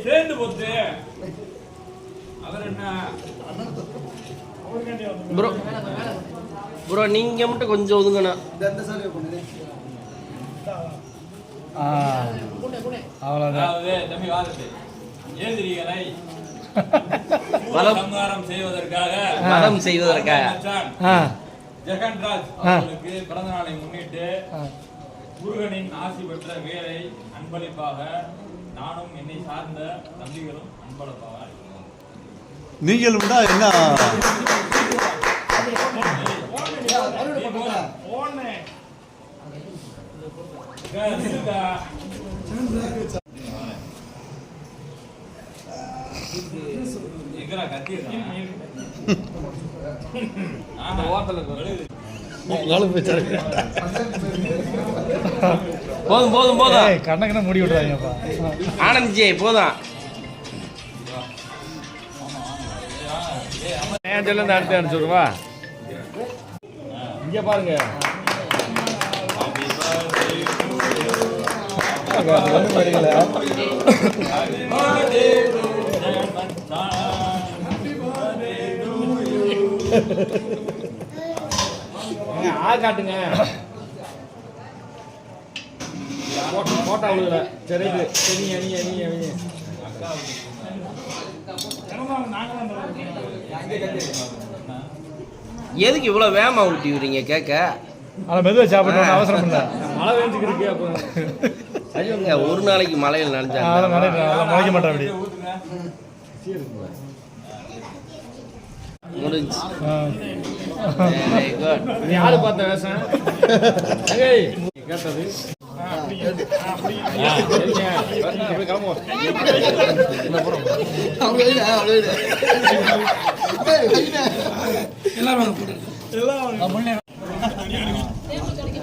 சேர்ந்து போச்சு அவர் என்ன ப்ரோ ப்ரோ நீங்க மட்டும் கொஞ்சம் ஒதுங்கண்ணா. தம்பி வாதத்தை ஏந்திரிகளை வலம் செய்வதற்காக ஜெகன்ராஜ் அவர்களுக்கு பிறந்த நாளை முன்னிட்டு முருகனின் ஆசி பெற்ற வேலை அன்பளிப்பாக நானும் என்னை சார்ந்த தம்பிகளும் அன்பளிப்பாக நீங்களும் என்ன போதும் போதும் போதும் கண்ணக்கண்ண முடி விடுறாங்கப்பா. ஆனந்த்ஜி போதும். சொல்ல அடுத்து அனுப்பிச்சுடுவா. இங்க பாருங்க காட்டுங்க போட்டா விழுகல. சரி சரி அணி அணி அணி எதுக்கு இவ்வளவு வேகமா ஊட்டி விடுறீங்க கேட்க? ஆனால் மெதுவாக சாப்பிடணும் அவசரம் இல்லை. மழை வேஞ்சிக்கிருக்கு. அப்போ ஒரு நாளைக்கு மழையில் நனைஞ்சா மழைக்க மாட்டேன் அப்படி முடிஞ்சு. நீ யாரு பார்த்த வேஷம் கேட்டது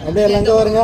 அப்படியே எல்லாம் வருங்க.